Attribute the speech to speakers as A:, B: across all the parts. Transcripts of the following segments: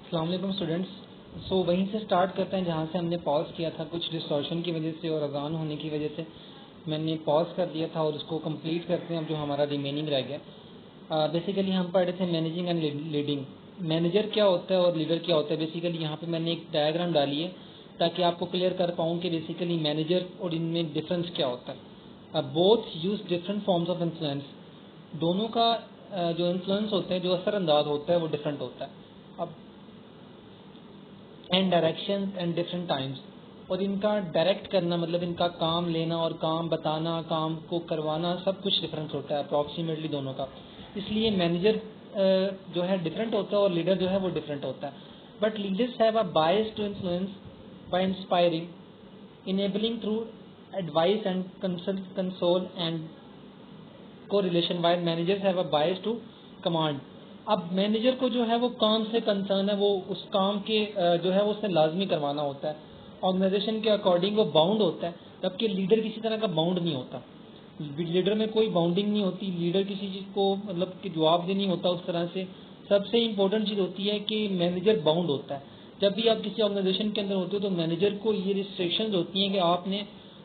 A: السلام علیکم اسٹوڈینٹس. وہیں سے سٹارٹ کرتے ہیں جہاں سے ہم نے پاز کیا تھا. کچھ ڈسٹورشن کی وجہ سے اور اذان ہونے کی وجہ سے میں نے پاز کر دیا تھا اور اس کو کمپلیٹ کرتے ہیں اب جو ہمارا ریمیننگ رہ گیا. بیسیکلی ہم پڑھ رہے تھے مینیجنگ اینڈ لیڈنگ. مینیجر کیا ہوتا ہے اور لیڈر کیا ہوتا ہے. بیسیکلی یہاں پہ میں نے ایک ڈائیگرام ڈالی ہے تاکہ آپ کو کلیئر کر پاؤں کہ بیسیکلی مینیجر اور ان میں ڈفرینس کیا ہوتا ہے. Both use different forms of influence. دونوں کا جو انفلوئنس ہوتے ہیں, جو اثر انداز ہوتا ہے, وہ ڈفرینٹ ہوتا ہے. اب and direction and different Times. اور ان کا ڈائریکٹ کرنا مطلب ان کا کام لینا اور کام بتانا, کام کو کروانا, سب کچھ ڈفرینس ہوتا ہے اپروکسیمیٹلی دونوں کا. اس لیے مینیجر جو ہے ڈفرینٹ ہوتا ہے اور لیڈر جو ہے وہ ڈفرینٹ ہوتا ہے. But leaders have a bias to influence by inspiring, enabling through advice and console and correlation, while managers have a bias to command. اب مینیجر کو جو ہے وہ کام سے کنسرن ہے, وہ اس کام کے جو ہے وہ اس نے لازمی کروانا ہوتا ہے, آرگنائزیشن کے اکارڈنگ وہ باؤنڈ ہوتا ہے. جبکہ لیڈر کسی طرح کا باؤنڈ نہیں ہوتا. لیڈر میں کوئی باؤنڈنگ نہیں ہوتی. لیڈر کسی چیز کو مطلب کہ جواب نہیں ہوتا اس طرح سے. سب سے امپورٹنٹ چیز ہوتی ہے کہ مینیجر باؤنڈ ہوتا ہے. جب بھی آپ کسی آرگنائزیشن کے اندر ہوتے ہو تو مینیجر کو یہ ریسٹرکشنز ہوتی ہیں کہ آپ نے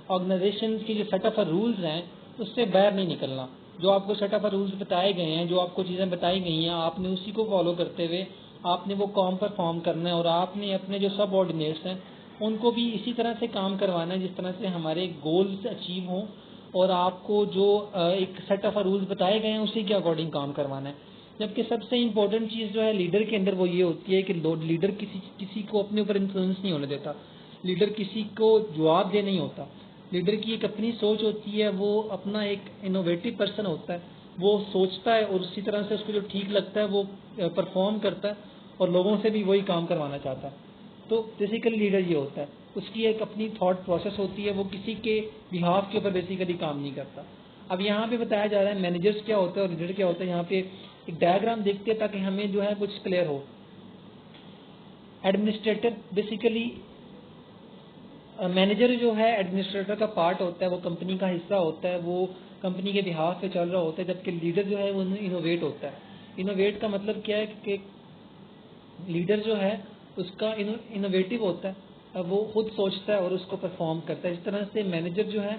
A: آرگنائزیشن کے جو سیٹ آف رولز ہیں اس سے باہر نہیں نکلنا. جو آپ کو سیٹ آف رولز بتائے گئے ہیں, جو آپ کو چیزیں بتائی گئی ہیں, آپ نے اسی کو فالو کرتے ہوئے آپ نے وہ کام پرفارم کرنا ہے. اور آپ نے اپنے جو سب آرڈینیٹس ہیں ان کو بھی اسی طرح سے کام کروانا ہے جس طرح سے ہمارے گولز اچیو ہوں, اور آپ کو جو ایک سیٹ آف رولز بتائے گئے ہیں اسی کے اکارڈنگ کام کروانا ہے. جبکہ سب سے امپورٹنٹ چیز جو ہے لیڈر کے اندر وہ یہ ہوتی ہے کہ لیڈر کسی کو اپنے اوپر انفلوئنس نہیں ہونے دیتا. لیڈر کسی کو جواب دے نہیں ہوتا. لیڈر کی ایک اپنی سوچ ہوتی ہے, وہ اپنا ایک انوویٹو پرسن ہوتا ہے, وہ سوچتا ہے اور اسی طرح سے اس کو جو ٹھیک لگتا ہے وہ پرفارم کرتا ہے اور لوگوں سے بھی وہی کام کروانا چاہتا ہے. تو بیسیکلی لیڈر یہ ہوتا ہے, اس کی ایک اپنی تھاٹ پروسیس ہوتی ہے, وہ کسی کے بہاف کے اوپر بیسیکلی کام نہیں کرتا. اب یہاں پہ بتایا جا رہا ہے مینیجرس کیا ہوتا ہے اور لیڈر کیا ہوتا ہے. یہاں پہ ایک ڈائیگرام دیکھتے ہیں تاکہ ہمیں جو ہے کچھ کلیئر ہو. ایڈمنسٹریٹر, بیسیکلی مینیجر جو ہے ایڈمنسٹریٹر کا پارٹ ہوتا ہے, وہ کمپنی کا حصہ ہوتا ہے, وہ کمپنی کے بہاف پہ چل رہا ہوتا ہے. جبکہ لیڈر جو ہے وہ انوویٹ ہوتا ہے. انوویٹ کا مطلب کیا ہے کہ لیڈر جو ہے اس کا انوویٹو ہوتا ہے, وہ خود سوچتا ہے اور اس کو پرفارم کرتا ہے. اس طرح سے مینیجر جو ہے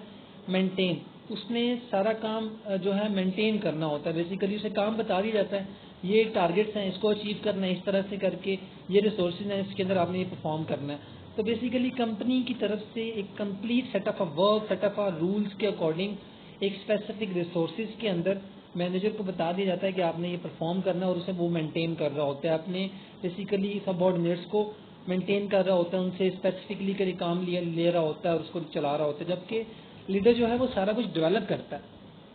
A: مینٹین, اس نے سارا کام جو ہے مینٹین کرنا ہوتا ہے. بیسیکلی اسے کام بتا دیا جاتا ہے, یہ ٹارگیٹس ہیں, اس کو اچیو کرنا ہے, اس طرح سے کر کے یہ ریسورسز ہیں, اس کے اندر آپ نے یہ پرفارم کرنا ہے. تو بیسیکلی کمپنی کی طرف سے ایک complete set of work, set of rules کے اکارڈنگ ایک اسپیسیفک ریسورسز کے اندر مینیجر کو بتا دیا جاتا ہے کہ آپ نے یہ پرفارم کرنا ہے, اور اسے وہ مینٹین کر رہا ہوتا ہے. اپنے بیسیکلی سب آرڈینیٹس کو مینٹین کر رہا ہوتا ہے, ان سے اسپیسیفکلی کوئی کام لے رہا ہوتا ہے اور اس کو چلا رہا ہوتا ہے. جبکہ لیڈر جو ہے وہ سارا کچھ ڈیولپ کرتا ہے,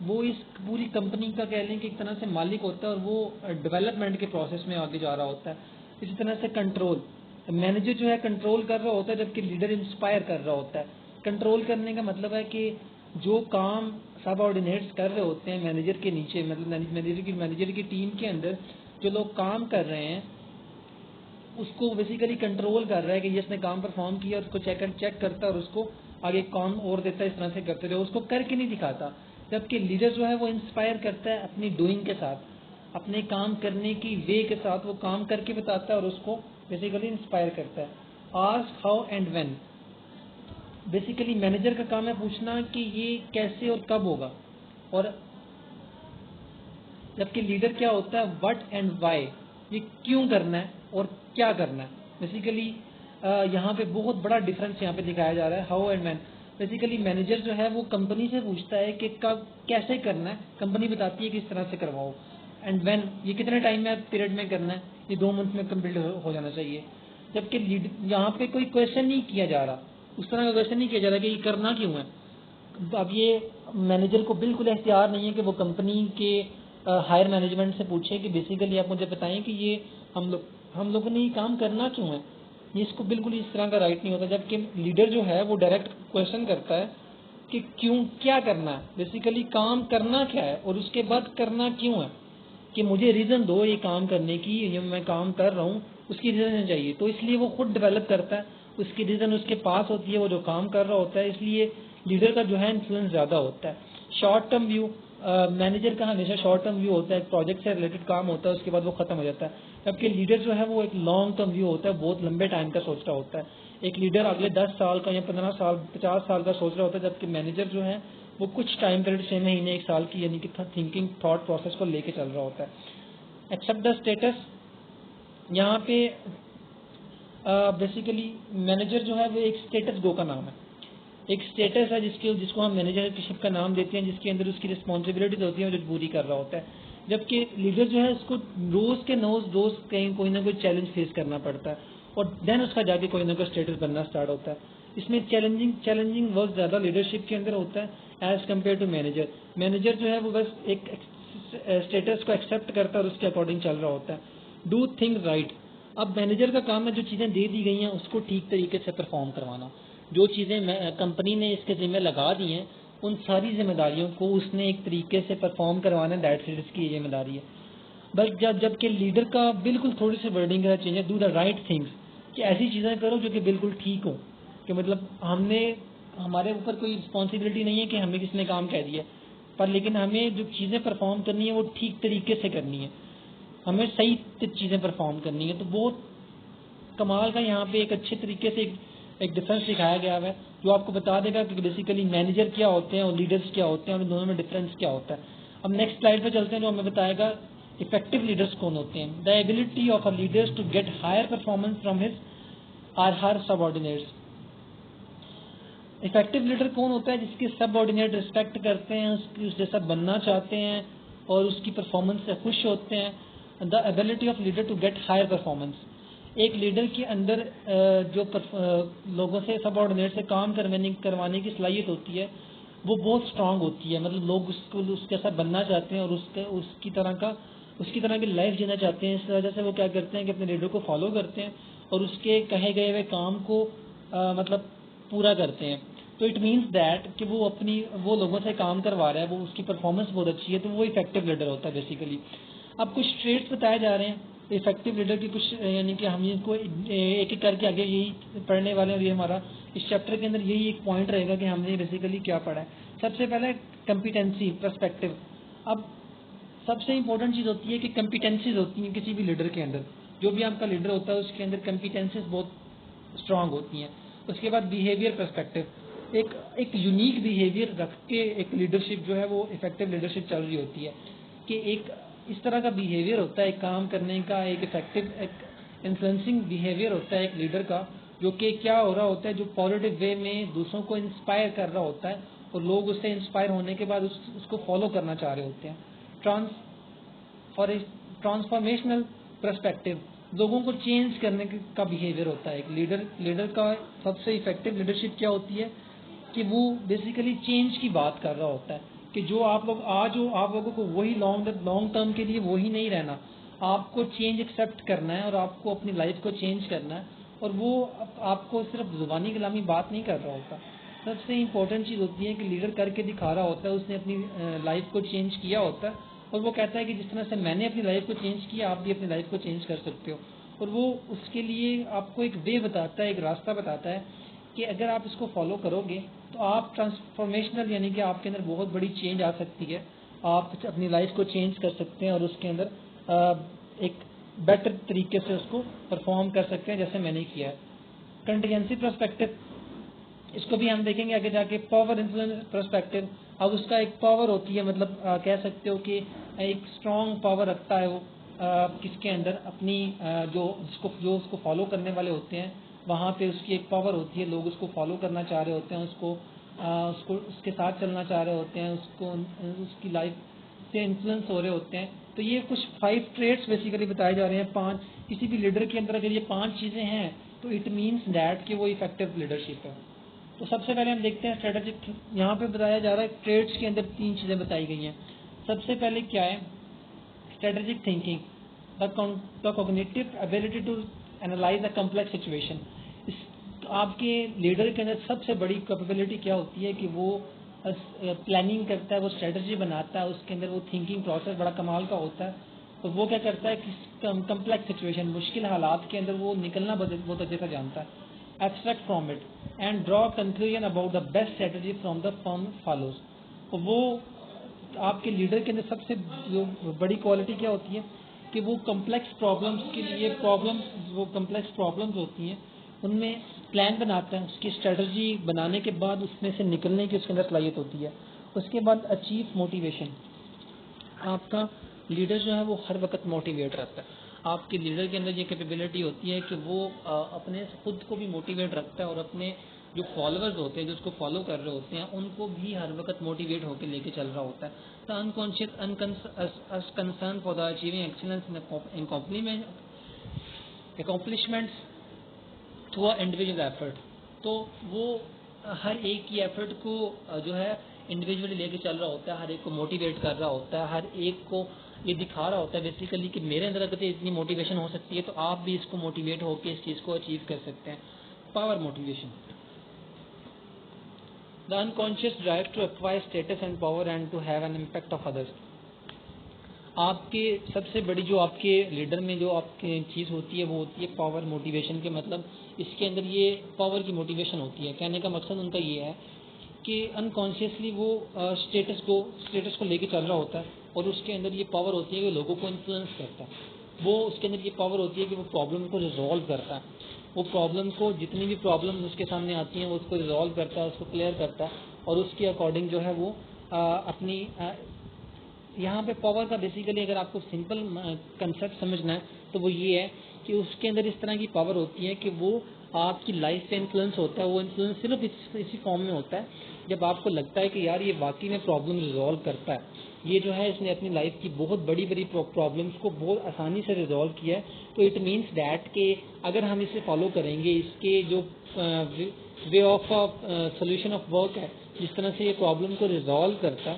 A: وہ اس پوری کمپنی کا کہہ لیں کہ ایک طرح سے مالک ہوتا ہے, اور وہ ڈیولپمنٹ کے پروسیس میں آگے جا رہا ہوتا ہے. اسی طرح سے کنٹرول, مینیجر جو ہے کنٹرول کر رہا ہوتا ہے, جبکہ لیڈر انسپائر کر رہا ہوتا ہے. کنٹرول کرنے کا مطلب ہے کہ جو کام سب آرڈینیٹس کر رہے ہوتے ہیں مینیجر کے نیچے, مطلب مینیجر کی ٹیم کے اندر جو لوگ کام کر رہے ہیں اس کو بیسیکلی کنٹرول کر رہا ہے کہ یہ اس نے کام پرفارم کیا, اس کو چیک کرتا ہے اور اس کو آگے کام اور دیتا ہے. اس طرح سے کرتے رہے, اس کو کر کے نہیں دکھاتا. جبکہ لیڈر جو ہے وہ انسپائر کرتا ہے اپنی ڈوئنگ کے ساتھ, اپنے کام کرنے کی وے کے ساتھ, وہ کام کر کے بتاتا ہے اور اس کو بیسیکلی انسپائر کرتا ہے. Ask, how and when. Basically manager کا کام ہے پوچھنا کہ یہ کیسے اور کب ہوگا, اور جبکہ لیڈر کیا ہوتا ہے وٹ اینڈ وائی, یہ کیوں کرنا ہے اور کیا کرنا ہے. بیسیکلی یہاں پہ بہت بڑا ڈفرینس یہاں پہ دکھایا جا رہا ہے, how and when. Basically manager جو ہے وہ کمپنی سے پوچھتا ہے کہ کب کیسے کرنا ہے, کمپنی بتاتی ہے کہ اس طرح سے کرواؤ. اینڈ وین, یہ کتنے ٹائم میں پیریڈ میں کرنا ہے, یہ 2 منتھ میں کمپلیٹ ہو جانا چاہیے. جبکہ یہاں پہ کوئی کویشچن نہیں کیا جا رہا, اس طرح کا کویشچن نہیں کیا جا رہا کہ یہ کرنا کیوں ہے. اب یہ مینیجر کو بالکل اختیار نہیں ہے کہ وہ کمپنی کے ہائر مینجمنٹ سے پوچھے کہ بیسیکلی آپ مجھے بتائیں کہ یہ ہم لوگوں نے یہ کام کرنا کیوں ہے. یہ اس کو بالکل اس طرح کا رائٹ نہیں ہوتا. جبکہ لیڈر جو ہے وہ ڈائریکٹ کویشچن کرتا ہے کہ کیوں, کیا کرنا ہے, بیسیکلی کام کرنا کیا ہے اور اس کے بعد کرنا کیوں ہے, کہ مجھے ریزن دو یہ کام کرنے کی, یہ میں کام کر رہا ہوں اس کی ریزن چاہیے. تو اس لیے وہ خود ڈیولپ کرتا ہے, اس کی ریزن اس کے پاس ہوتی ہے, وہ جو کام کر رہا ہوتا ہے. اس لیے لیڈر کا جو ہے انفلوئنس زیادہ ہوتا ہے. شارٹ ٹرم ویو, مینیجر کا ہمیشہ شارٹ ٹرم ویو ہوتا ہے, ایک پروجیکٹ سے ریلیٹڈ کام ہوتا ہے, اس کے بعد وہ ختم ہو جاتا ہے. جبکہ لیڈر جو ہے وہ ایک لانگ ٹرم ویو ہوتا ہے, بہت لمبے ٹائم کا سوچ رہا ہوتا ہے. ایک لیڈر اگلے 10 سال کا یا 15 سال 50 سال کا سوچ رہا ہوتا ہے, جبکہ مینیجر جو ہے وہ کچھ ٹائم پیریڈ 6 مہینے 1 سال کی یعنی کہ تھنکنگ تھاٹ پروسیس کو لے کے چل رہا ہوتا ہے. ایکسیپٹ دا اسٹیٹس, یہاں پہ بیسیکلی مینیجر جو ہے وہ ایک اسٹیٹس گو کا نام ہے, ایک اسٹیٹس ہے جس کو ہم مینیجرشپ کا نام دیتے ہیں, جس کے اندر اس کی رسپانسبلٹیز ہوتی ہیں جو پوری کر رہا ہوتا ہے. جبکہ لیڈر جو ہے اس کو روز کہیں کوئی نہ کوئی چیلنج فیس کرنا پڑتا ہے, اور دین اس کا جا کے کوئی نہ کوئی اسٹیٹس بننا اسٹارٹ ہوتا ہے. اس میں چیلنجنگ ورک زیادہ لیڈرشپ کے اندر ہوتا ہے as compare to manager. Manager جو ہے وہ بس ایک اسٹیٹس کو ایکسیپٹ کرتا ہے اور اس کے اکارڈنگ چل رہا ہوتا ہے. Do thing right. اب مینیجر کا کام ہے جو چیزیں دے دی گئی ہیں اس کو ٹھیک طریقے سے پرفارم کروانا. جو چیزیں کمپنی نے اس کے ذمہ لگا دی ہیں ان ساری ذمہ داریوں کو اس نے ایک طریقے سے پرفارم کروانا, دیٹ از کی ذمہ داری ہے. بس جبکہ لیڈر کا بالکل تھوڑی سی ورڈنگ کا چینج ہے, ڈو دا رائٹ تھنگس, کہ ایسی چیزیں کرو جو کہ بالکل ٹھیک ہوں, کہ مطلب ہمارے اوپر کوئی رسپانسبلٹی نہیں ہے کہ ہمیں کس نے کام کہہ دیا, پر لیکن ہمیں جو چیزیں پرفارم کرنی ہے وہ ٹھیک طریقے سے کرنی ہے, ہمیں صحیح چیزیں پرفارم کرنی ہے. تو بہت کمال کا یہاں پہ ایک اچھے طریقے سے ایک ڈفرینس دکھایا گیا ہے جو آپ کو بتا دے گا کہ بیسیکلی مینیجر کیا ہوتے ہیں اور لیڈرس کیا ہوتے ہیں, اور دونوں میں ڈفرینس کیا ہوتا ہے. اب نیکسٹ سلائڈ پہ چلتے ہیں جو ہمیں بتائے گا افیکٹو لیڈرس کون ہوتے ہیں. The ability of a leaders to get higher performance from his or her subordinates. Effective leader کون ہوتا ہے؟ جس کے سب آرڈینیٹ ریسپیکٹ کرتے ہیں, اس جیسا بننا چاہتے ہیں اور اس کی پرفارمنس سے خوش ہوتے ہیں. The ability of leader to get higher performance. ایک لیڈر کے اندر جو لوگوں سے سب آرڈینیٹ سے کام کروانے کی صلاحیت ہوتی ہے وہ بہت اسٹرانگ ہوتی ہے. مطلب لوگ اس کے ساتھ بننا چاہتے ہیں اور اس کی طرح کی لائف جینا چاہتے ہیں. اس وجہ سے وہ کیا کرتے ہیں کہ اپنے لیڈر کو فالو کرتے ہیں اور اس کے کہے گئے ہوئے کام کو مطلب پورا کرتے ہیں. تو اٹ مینس دیٹ کہ وہ لوگوں سے کام کروا رہا ہے, وہ اس کی پرفارمنس بہت اچھی ہے, تو وہ افیکٹو لیڈر ہوتا ہے بیسیکلی. اب کچھ ٹریٹس بتائے جا رہے ہیں افیکٹو لیڈر کی, کچھ یعنی کہ ہم ان کو ایک ایک کر کے آگے یہی پڑھنے والے ہیں. یہ ہمارا اس چیپٹر کے اندر یہی ایک پوائنٹ رہے گا کہ ہم نے بیسیکلی کیا پڑھا ہے. سب سے پہلے کمپیٹنسی پرسپیکٹو. اب سب سے امپورٹنٹ چیز ہوتی ہے کہ کمپیٹنسیز ہوتی ہیں کسی بھی لیڈر کے اندر. جو بھی آپ کا لیڈر ہوتا ہے اس کے اندر کمپیٹنسیز بہت اسٹرانگ ہوتی ہیں. اس کے بعد بیہیویئر پرسپیکٹو, ایک یونیک بیہیویئر رکھ کے ایک لیڈرشپ جو ہے وہ افیکٹو لیڈرشپ چل رہی ہوتی ہے, کہ ایک اس طرح کا بیہیویئر ہوتا ہے ایک کام کرنے کا, ایک افیکٹو ایک انفلوئنسنگ بیہیویئر ہوتا ہے ایک لیڈر کا, جو کہ کیا ہو رہا ہوتا ہے, جو پازیٹیو وے میں دوسروں کو انسپائر کر رہا ہوتا ہے اور لوگ اس سے انسپائر ہونے کے بعد اس کو فالو کرنا چاہ رہے ہوتے ہیں. ٹرانسفارمیشنل پرسپیکٹو, لوگوں کو چینج کرنے کا بیہیویئر ہوتا ہے ایک لیڈر کا. سب سے افیکٹو لیڈرشپ کیا ہوتی ہے کہ وہ بیسیکلی چینج کی بات کر رہا ہوتا ہے, کہ جو آپ لوگوں کو وہی لانگ ٹرم کے لیے وہی نہیں رہنا, آپ کو چینج ایکسیپٹ کرنا ہے اور آپ کو اپنی لائف کو چینج کرنا ہے, اور وہ آپ کو صرف زبانی کلامی بات نہیں کر رہا ہوتا. سب سے امپورٹنٹ چیز ہوتی ہے کہ لیڈر کر کے دکھا رہا ہوتا ہے, اس نے اپنی لائف کو چینج کیا ہوتا ہے اور وہ کہتا ہے کہ جس طرح سے میں نے اپنی لائف کو چینج کیا آپ بھی اپنی لائف کو چینج کر سکتے ہو. اور وہ اس کے لیے آپ کو ایک وے بتاتا ہے, ایک راستہ بتاتا ہے کہ اگر آپ اس کو فالو کرو گے تو آپ ٹرانسفارمیشنل یعنی کہ آپ کے اندر بہت بڑی چینج آ سکتی ہے, آپ اپنی لائف کو چینج کر سکتے ہیں اور اس کے اندر ایک بیٹر طریقے سے اس کو پرفارم کر سکتے ہیں جیسے میں نے کیا ہے. کنٹینجنسی پرسپیکٹو, اس کو بھی ہم دیکھیں گے آگے جا کے. پاور انفلوئنس پرسپیکٹو, اب اس کا ایک پاور ہوتی ہے, مطلب کہہ سکتے ہو کہ ایک اسٹرانگ پاور رکھتا ہے وہ کس کے اندر اپنی جو اس کو فالو کرنے والے ہوتے ہیں وہاں پہ اس کی ایک پاور ہوتی ہے, لوگ اس کو فالو کرنا چاہ رہے ہوتے ہیں, اس کے ساتھ چلنا چاہ رہے ہوتے ہیں, اس کی لائف سے انفلوئنس ہو رہے ہوتے ہیں. تو یہ کچھ 5 ٹریٹس بیسیکلی بتائے جا رہے ہیں. 5 کسی بھی لیڈر کے اندر اگر یہ 5 چیزیں ہیں تو اٹ مینس دیٹ کہ وہ افیکٹو لیڈرشپ ہے. تو سب سے پہلے ہم دیکھتے ہیں اسٹریٹجک. یہاں پہ بتایا جا رہا ہے ٹریٹس کے اندر 3 چیزیں بتائی گئی ہیں. سب سے پہلے کیا ہے؟ Strategic thinking, the cognitive ability to analyse a complex situation. آپ کے لیڈر کے اندر سب سے بڑی کیپیبلٹی کیا ہوتی ہے کہ وہ پلاننگ کرتا ہے, وہ اسٹریٹجی بناتا ہے, اس کے اندر وہ تھنکنگ پروسیس بڑا کمال کا ہوتا ہے. تو وہ کیا کرتا ہے کہ کمپلیکس سچویشن, مشکل حالات کے اندر وہ نکلنا بہت اچھے سے جانتا ہے. Abstract from it and draw conclusion about the best strategy from the firm follows. تو وہ آپ کے لیڈر کے اندر سب سے جو بڑی کوالٹی کیا ہوتی ہے کہ وہ کمپلیکس پرابلمز ہوتی ہیں ان میں پلان بناتا ہے، اس کی اسٹریٹجی بنانے کے بعد اس میں سے نکلنے کی اس کے اندر صلاحیت ہوتی ہے. اس کے بعد اچیو موٹیویشن. آپ کا لیڈر جو ہے وہ ہر وقت موٹیویٹ رہتا ہے. آپ کے لیڈر کے اندر یہ کیپیبلٹی ہوتی ہے کہ وہ اپنے خود کو بھی موٹیویٹ رکھتا ہے اور اپنے جو فالوورز ہوتے ہیں جو اس کو فالو کر رہے ہوتے ہیں ان کو بھی ہر وقت موٹیویٹ ہو کے لے کے چل رہا ہوتا ہے. The unconscious concern for the achieving excellence in accomplishments through an individual effort. تو وہ ہر ایک کی ایفرٹ کو جو ہے انڈیویجولی لے کے چل رہا ہوتا ہے، ہر ایک کو موٹیویٹ کر رہا ہوتا ہے، ہر ایک کو یہ دکھا رہا ہوتا ہے بیسیکلی کہ میرے اندر اگر اتنی موٹیویشن ہو سکتی ہے تو آپ بھی اس کو موٹیویٹ ہو کے اس چیز کو اچیو کر سکتے ہیں. Power motivation. The unconscious drive to acquire status and power and to have an impact of others. آپ کے سب سے بڑی جو آپ کے لیڈر میں جو آپ کی چیز ہوتی ہے وہ ہوتی ہے پاور موٹیویشن کے مطلب اس کے اندر یہ پاور کی موٹیویشن ہوتی ہے. کہنے کا مقصد ان کا یہ ہے کہ انکانشیسلی وہ اسٹیٹس کو لے کے چل رہا ہوتا ہے اور اس کے اندر یہ پاور ہوتی ہے کہ لوگوں کو انفلوئنس کرتا ہے. وہ اس کے اندر یہ پاور ہوتی ہے کہ وہ پرابلم کو ریزالو کرتا ہے. وہ پرابلم کو جتنی بھی پرابلم اس کے سامنے آتی ہیں وہ اس کو ریزالو کرتا ہے، اس کو کلیئر کرتا ہے اور اس کے اکارڈنگ جو ہے وہ اپنی یہاں پہ پاور کا بیسیکلی اگر آپ کو سمپل کنسیپٹ سمجھنا ہے تو وہ یہ ہے کہ اس کے اندر اس طرح کی پاور ہوتی ہے کہ وہ آپ کی لائف پہ انفلوئنس ہوتا ہے. وہ انفلوئنس صرف اسی فارم میں ہوتا ہے جب آپ کو لگتا ہے کہ یار یہ واقعی میں پرابلم ریزالو کرتا ہے، یہ جو ہے اس نے اپنی لائف کی بہت بڑی پرابلمس کو بہت آسانی سے ریزالو کیا ہے. تو اٹ مینس دیٹ کہ اگر ہم اسے فالو کریں گے، اس کے جو way of solution of work ہے جس طرح سے یہ پرابلم کو ریزالو کرتا ہے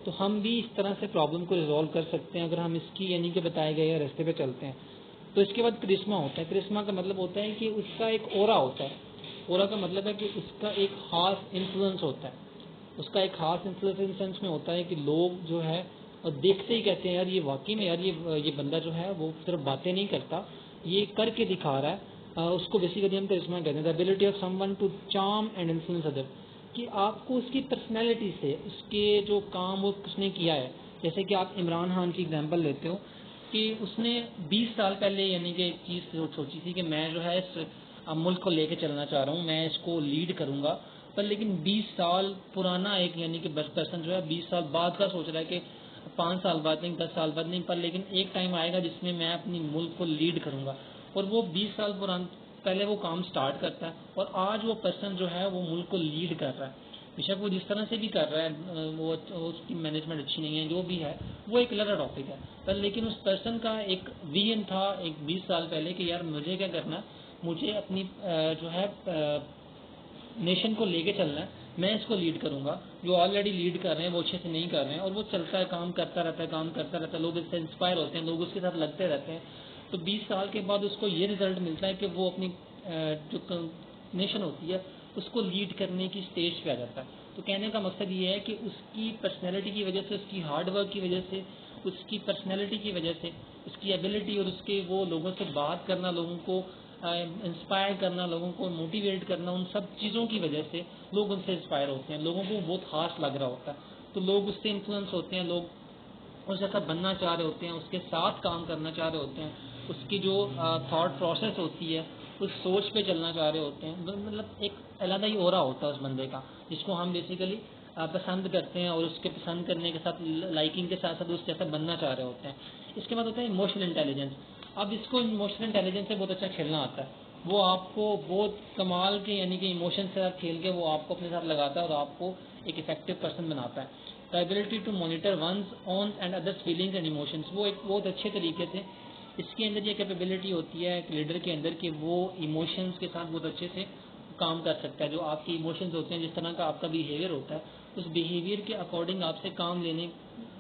A: تو ہم بھی اس طرح سے پرابلم کو ریزالو کر سکتے ہیں اگر ہم اس کی یعنی کہ بتائے گئے راستے پہ چلتے ہیں. تو اس کے بعد کرشما ہوتا ہے. کرشما کا مطلب ہوتا ہے کہ اس کا ایک اورا ہوتا ہے. اورا کا مطلب ہے کہ اس کا ایک خاص انفلوئنس ہوتا ہے. اس کا ایک خاص انفلوئنس میں ہوتا ہے کہ لوگ جو ہے اور دیکھتے ہی کہتے ہیں یار یہ واقعی میں یار یہ بندہ جو ہے وہ صرف باتیں نہیں کرتا، یہ کر کے دکھا رہا ہے. اس کو بیسیکلی ہم کرشما کہتے ہیں. the ability of someone to charm and influence others. کہ آپ کو اس کی پرسنالٹی سے اس کے جو کام وہ کس نے کیا ہے، جیسے کہ آپ عمران خان کی اگزامپل لیتے ہو کہ اس نے 20 سال پہلے یعنی کہ ایک چیز سوچی تھی کہ میں جو ہے اس ملک کو لے کے چلنا چاہ رہا ہوں، میں اس کو لیڈ کروں گا. پر لیکن 20 سال پرانا ایک یعنی کہ پرسن جو ہے 20 سال بعد کا سوچ رہا ہے کہ 5 سال بعد نہیں، 10 سال بعد نہیں، پر لیکن ایک ٹائم آئے گا جس میں میں اپنی ملک کو لیڈ کروں گا. اور وہ 20 سال پہلے وہ کام سٹارٹ کرتا ہے اور آج وہ پرسن جو ہے وہ ملک کو لیڈ کر رہا ہے. بیشک وہ جس طرح سے بھی کر رہا ہے وہ اس کی مینجمنٹ اچھی نہیں ہے، جو بھی ہے وہ ایک الگ ٹاپک ہے. پر لیکن اس پرسن کا ایک ویژن تھا ایک 20 سال پہلے کہ یار مجھے کیا کرنا، مجھے اپنی جو ہے نیشن کو لے کے چلنا ہے، میں اس کو لیڈ کروں گا. جو آلریڈی لیڈ کر رہے ہیں وہ اچھے سے نہیں کر رہے ہیں اور وہ چلتا ہے، کام کرتا رہتا ہے، لوگ اس سے انسپائر ہوتے ہیں، لوگ اس کے ساتھ لگتے رہتے ہیں. تو 20 سال کے بعد اس کو یہ رزلٹ ملتا ہے کہ وہ اپنی جو نیشن ہوتی ہے اس کو لیڈ کرنے کی اسٹیج پہ آ جاتا ہے. تو کہنے کا مقصد یہ ہے کہ اس کی پرسنالٹی کی وجہ سے، اس کی ہارڈ ورک کی وجہ سے، اس کی پرسنالٹی کی وجہ سے، اس کی ایبلٹی اور اس کے وہ لوگوں سے بات کرنا، لوگوں کو انسپائر کرنا، لوگوں کو موٹیویٹ کرنا، ان سب چیزوں کی وجہ سے لوگ ان سے انسپائر ہوتے ہیں، لوگوں کو بہت خاص لگ رہا ہوتا ہے. تو لوگ اس سے انفلوئنس ہوتے ہیں، لوگ اس جیسا بننا چاہ رہے ہوتے ہیں، اس کے ساتھ کام کرنا چاہ رہے ہوتے ہیں، اس کی جو تھاٹ پروسیس ہوتی ہے اس سوچ پہ چلنا چاہ رہے ہوتے ہیں. مطلب ایک علیحدہ ہی اورا ہوتا ہے اس بندے کا جس کو ہم بیسیکلی پسند کرتے ہیں اور اس کے پسند کرنے کے ساتھ لائکنگ کے ساتھ ساتھ اس جیسا بننا چاہ رہے ہوتے ہیں. اس کے بعد ہوتا ہے ایموشنل انٹیلیجنس. اب اس کو ایموشنل انٹیلیجنس سے بہت اچھا کھیلنا آتا ہے. وہ آپ کو بہت کمال کے یعنی کہ ایموشن سے کھیل کے وہ آپ کو اپنے ساتھ لگاتا ہے اور آپ کو ایک افیکٹو پرسن بناتا ہے. the ability to monitor one's own and others feelings and emotions. وہ ایک بہت اچھے طریقے سے اس کے اندر یہ کیپیبلٹی ہوتی ہے ایک لیڈر کے اندر کہ وہ ایموشنز کے ساتھ بہت اچھے سے کام کر سکتا ہے. جو آپ کی ایموشنز ہوتے ہیں، جس طرح کا آپ کا بیہیویئر ہوتا ہے، اس بیہیویئر کے اکارڈنگ آپ سے کام لینے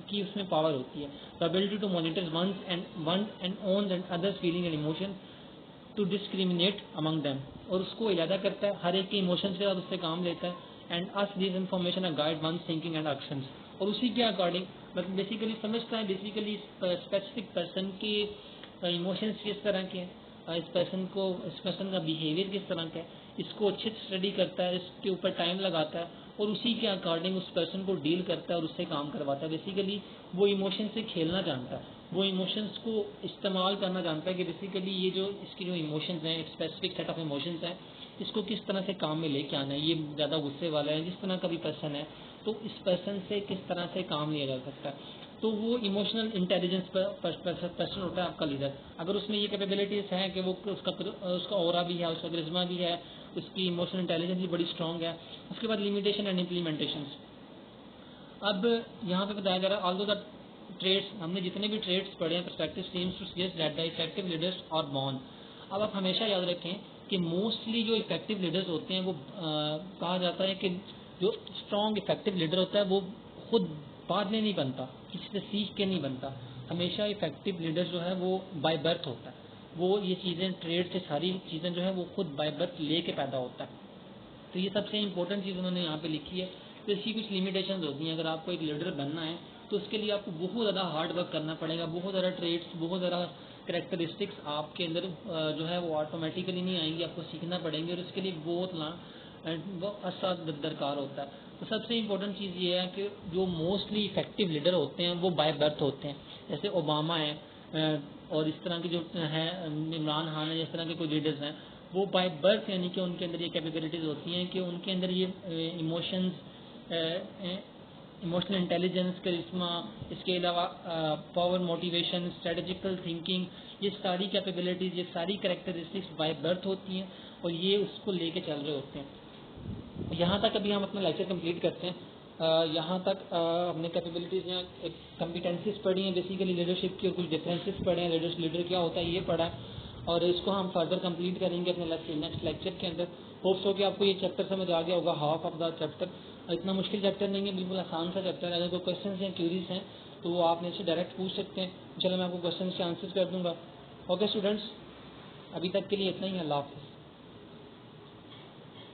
A: کی اس میں پاور ہوتی ہے. the ability to monitor one's and others feelings and emotions to discriminate among them. اور اس کو علیحدہ کرتا ہے ہر ایک کے ایموشن سے اور اس سے کام لیتا ہے. and us these information are guide one's thinking and actions. اور اسی کے اکارڈنگ مطلب بیسیکلی سمجھتا ہے بیسیکلی اسپیسیفک پرسن کی ایموشنس کس طرح کے ہیں، اس پرسن کا بیہیویئر کس طرح کا ہے، اس کو اچھے سے اسٹڈی کرتا ہے، اس کے اوپر ٹائم لگاتا ہے اور اسی کے اکارڈنگ اس پرسن کو ڈیل کرتا ہے اور اس سے کام کرواتا ہے. بیسیکلی وہ ایموشن سے کھیلنا جانتا ہے. وہ ایموشنس کو استعمال کرنا جانتا ہے کہ بیسیکلی یہ جو اس کی جو ایموشنز ہیں، ایک اسپیسیفک سیٹ آف ایموشنز ہیں، اس کو کس طرح سے کام میں لے کے آنا ہے. یہ زیادہ غصے والا ہے، جس طرح کا بھی پرسن ہے، تو اس پرسن سے کس طرح سے کام لیا جا سکتا ہے. تو وہ ایموشنل انٹیلیجنس پرسن ہوتا ہے آپ کا لیڈر. اگر اس میں یہ کیپیبلٹیز ہیں کہ وہ اس کا اورا بھی ہے، اس کا کرزما بھی ہے، اس کی ایموشنل انٹیلیجنس بھی بڑی اسٹرانگ ہے. اس کے بعد لمیٹیشن اینڈ امپلیمنٹیشنس. اب یہاں پہ بتایا جا رہا ہے آلدو دا ٹریٹس، ہم نے جتنے بھی ٹریٹس پڑھے ہیں perspective seems to suggest that the effective leaders are born. اب آپ ہمیشہ یاد رکھیں کہ موسٹلی جو افیکٹو لیڈرز ہوتے ہیں وہ کہا جاتا ہے کہ جو اسٹرانگ افیکٹو لیڈر ہوتا ہے وہ خود بعد میں نہیں بنتا، کسی سے سیکھ کے نہیں بنتا. ہمیشہ افیکٹو لیڈر جو ہے وہ بائی برتھ ہوتا ہے. وہ یہ چیزیں ٹریڈ سے ساری چیزیں جو ہے وہ خود بائی برتھ لے کے پیدا ہوتا ہے. تو یہ سب سے امپورٹنٹ چیز انہوں نے یہاں پہ لکھی ہے. تو اس کی کچھ لمیٹیشنز ہوتی ہیں. اگر آپ کو ایک لیڈر بننا ہے تو اس کے لیے آپ کو بہت زیادہ ہارڈ ورک کرنا پڑے گا، بہت زیادہ ٹریٹس، بہت زیادہ کریکٹرسٹکس آپ کے اندر جو ہے وہ آٹومیٹیکلی نہیں آئیں گی، آپ کو سیکھنا پڑیں گے، اور اس کے لیے بہت عرصہ درکار ہوتا ہے. تو سب سے امپورٹنٹ چیز یہ ہے کہ جو موسٹلی افیکٹو لیڈر ہوتے ہیں وہ بائی برتھ ہوتے ہیں. جیسے اوباما ہے اور اس طرح کے جو ہیں عمران خان ہے، اس طرح کے کوئی لیڈرز ہیں، وہ بائی برتھ یعنی کہ ان کے اندر یہ کیپیبلٹیز ہوتی ہیں کہ ان کے اندر یہ ایموشنز، ایموشنل انٹیلیجنس، کرشما، اس کے علاوہ پاور، موٹیویشن، اسٹریٹجیکل تھنکنگ، یہ ساری کیپیبلٹیز، یہ ساری کریکٹرسٹکس بائی برتھ ہوتی ہیں اور یہ اس کو لے کے چل رہے ہوتے ہیں. یہاں تک ابھی ہم اپنا لیکچر کمپلیٹ کرتے ہیں. یہاں تک ہم نے کیپیبلٹیز یا کمپیٹنسیز پڑھی ہیں بیسیکلی لیڈرشپ کی، اور کچھ ڈفرینسز پڑھے ہیں، لیڈر کیا ہوتا ہے یہ پڑھا ہے، اور اس کو ہم فردر کمپلیٹ کریں گے اپنے نیکسٹ لیکچر کے اندر. ہوپس ہو کہ آپ کو یہ چیپٹر سمجھ آ گیا ہوگا، ہاف آف دا چیپٹر. اتنا مشکل چیپٹر نہیں ہے، بالکل آسان سا چیپٹر ہے. اگر کوئی کوشچنز ہیں، کیوریز ہیں تو وہ آپ میرے سے ڈائریکٹ پوچھ سکتے ہیں. چلو میں آپ کو کوشچنز کے آنسر کر دوں گا. اوکے اسٹوڈنٹس، ابھی تک کے لیے اتنا ہی. اللہ حافظ.